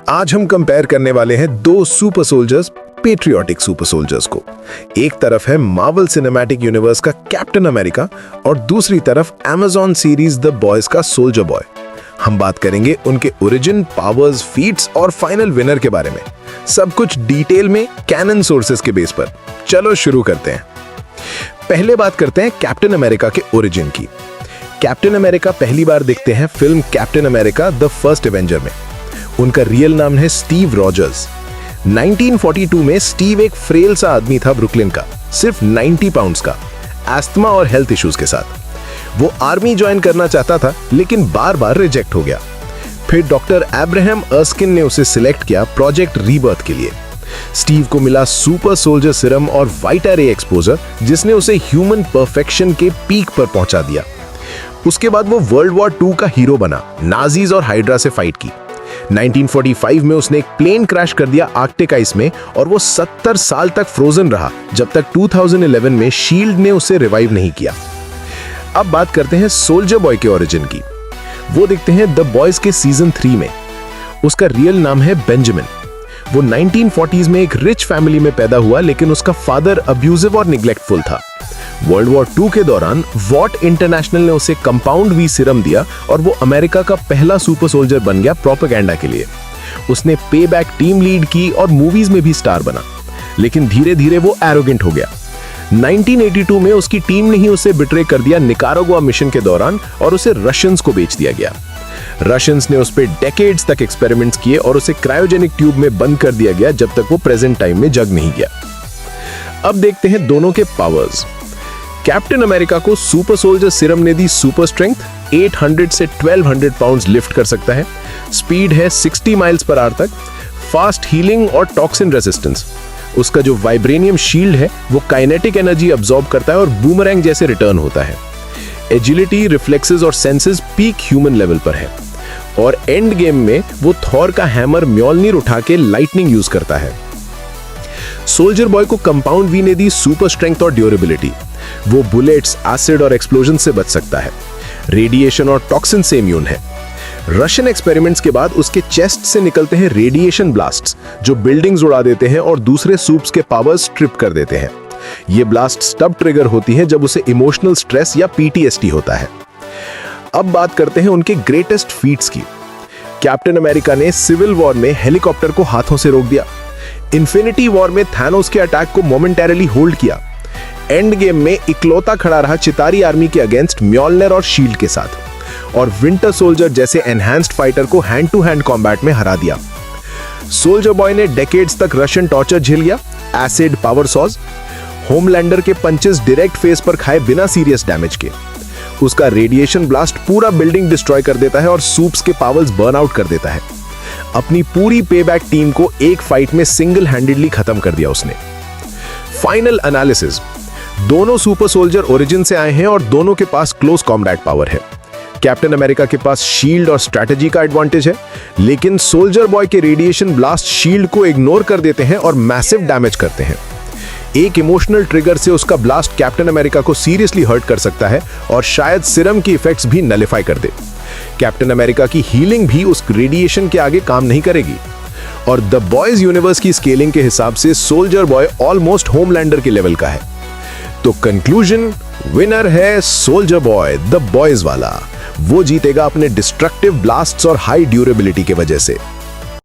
आज हम कंपेयर करने वाले हैं दो super soldiers, patriotic super soldiers को। एक तरफ है मार्वल सिनेमैटिक यूनिवर्स का कैप्टन अमेरिका और दूसरी तरफ अमेज़न सीरीज द बॉयज का सोल्जर बॉय। हम बात करेंगे उनके ओरिजिन, पावर्स, फीट्स और फाइनल विनर के बारे में, सब कुछ डिटेल में कैनन सोर्सेस के बेस पर। चलो शुरू करते हैं। पहले बात करते हैं कैप्टन अमेरिका के ओरिजिन की। कैप्टन अमेरिका पहली बार दिखते हैं film captain America the first Avenger में। उनका रियल नाम है स्टीव रॉजर्स। 1942 में स्टीव एक फ्रेल सा आदमी था ब्रुकलिन का, सिर्फ 90 पाउंड्स का, एस्थमा और हेल्थ इश्यूज के साथ। वो आर्मी ज्वाइन करना चाहता था लेकिन बार बार रिजेक्ट हो गया। फिर डॉक्टर अब्राहम अर्स्किन ने उसे सिलेक्ट किया प्रोजेक्ट रीबर्थ के लिए। स्टीव को मिला सुपर सोल्जर सिरम और वाइटा रे एक्सपोजर, जिसने उसे ह्यूमन परफेक्शन के पीक पर पहुंचा दिया। उसके बाद वो वर्ल्ड वॉर 2 का हीरो बना, नाजीज और हाइड्रा से फाइट की। 1945 में उसने एक प्लेन क्रैश कर दिया आर्कटिक आइस में और वो 70 साल तक फ्रोजन रहा, जब तक 2011 में शील्ड ने उसे रिवाइव नहीं किया। अब बात करते हैं सोल्जर बॉय के ओरिजिन की। वो दिखते हैं द बॉयज के सीजन 3 में। उसका रियल नाम है बेंजामिन। वो 1940s में एक रिच फैमिली में पैदा हुआ, लेकिन उसका फादर अब्यूजिव और निग्लेक्टफुल था। वर्ल्ड वॉर 2 के दौरान वॉट इंटरनेशनल ने उसे कंपाउंड वी सिरम दिया और वो अमेरिका का पहला सुपर सोल्जर बन गया प्रोपेगेंडा के लिए। उसने पे बैक टीम लीड की और मूवीज में भी स्टार बना, लेकिन धीरे धीरे वो एरोगेंट हो गया। 1982 में उसकी टीम ने ही उसे बिट्रे कर दिया निकारागुआ मिशन के दौरान और उसे रशियंस को बेच दिया गया। रशियंस ने उस पर डेकेड्स तक एक्सपेरिमेंट्स किए और उसे क्रायोजेनिक ट्यूब में बंद कर दिया गया जब तक वो प्रेजेंट टाइम में जग नहीं गया। अब देखते हैं दोनों के पावर्स। कैप्टन अमेरिका को सुपर सोल्जर सिरम ने दी सुपर स्ट्रेंथ, 800 से 1200 पाउंड्स लिफ्ट कर सकता है, स्पीड है 60 माइल्स पर आवर तक, फास्ट हीलिंग और टॉक्सिन रेजिस्टेंस। उसका जो वाइब्रेनियम शील्ड है वो काइनेटिक एनर्जी अब्सॉर्ब करता है और बूमरैंग जैसे रिटर्न होता है। एजिलिटी, रिफ्लेक्सेस और सेंसेस पीक ह्यूमन लेवल पर है। और एंड गेम में वो थॉर का हैमर म्योल्निर उठा के लाइटनिंग यूज करता है। सोल्जर बॉय को कंपाउंड वी ने दी सुपर स्ट्रेंथ और ड्यूरेबिलिटी। वो बुलेट्स, एसिड और एक्सप्लोजन से बच सकता है। रेडिएशन और टॉक्सिन से इम्यून है। रशियन एक्सपेरिमेंट्स के बाद उसके चेस्ट से निकलते हैं रेडिएशन ब्लास्ट्स, जो बिल्डिंग्स उड़ा देते हैं और दूसरे सूप्स के पावर स्ट्रिप कर देते हैं। ये ब्लास्ट तब ट्रिगर होती हैं जब उसे इमोशनल स्ट्रेस या पीटीएसडी होता है। अब बात करते हैं उनके ग्रेटेस्ट फीट्स की। कैप्टन अमेरिका ने सिविल वॉर में हेलीकॉप्टर को हाथों से रोक दिया। इन्फिनिटी वॉर में थानोस के अटैक को मोमेंटरीली होल्ड किया। एंड गेम में इकलौता खड़ा रहा चितारी आर्मी के अगेंस्ट म्योल्निर और शील्ड के साथ, और विंटर सोल्जर जैसे एनहांस्ड फाइटर को हैंड टू हैंड कॉम्बैट में हरा दिया। सोल्जर बॉय ने डेकेड्स तक रशियन टॉर्चर झेल लिया, एसिड, पावर सॉज, होमलैंडर के पंचेस डायरेक्ट फेस पर खाए बिना सीरियस डैमेज के। उसका रेडिएशन ब्लास्ट पूरा बिल्डिंग डिस्ट्रॉय कर देता है और सूप्स के पावर्स बर्न आउट कर देता है। अपनी पूरी पेबैक टीम को एक फाइट में सिंगल हैंडेडली खत्म कर दिया उसने। Final analysis. दोनों सुपर सोल्जर ओरिजिन से आए हैं और दोनों के पास क्लोज कॉम्बैट पावर है। कैप्टन अमेरिका के पास शील्ड और स्ट्रैटेजी का एडवांटेज है, लेकिन सोल्जर बॉय के रेडिएशन ब्लास्ट शील्ड को इग्नोर कर देते हैं और मैसिव डैमेज करते हैं। एक इमोशनल ट्रिगर से उसका ब्लास्ट कैप्टन अमेरिका को सीरियसली हर्ट कर सकता है और शायद सिरम की इफेक्ट्स भी नलिफाई कर दे। कैप्टन अमेरिका की हीलिंग भी उस रेडिएशन के आगे काम नहीं करेगी। और द बॉयज यूनिवर्स की स्केलिंग के हिसाब से सोल्जर बॉय ऑलमोस्ट होमलैंडर के लेवल का है। तो कंक्लूजन, विनर है सोल्जर बॉय द बॉयज वाला। वो जीतेगा अपने डिस्ट्रक्टिव ब्लास्ट्स और हाई ड्यूरेबिलिटी की वजह से।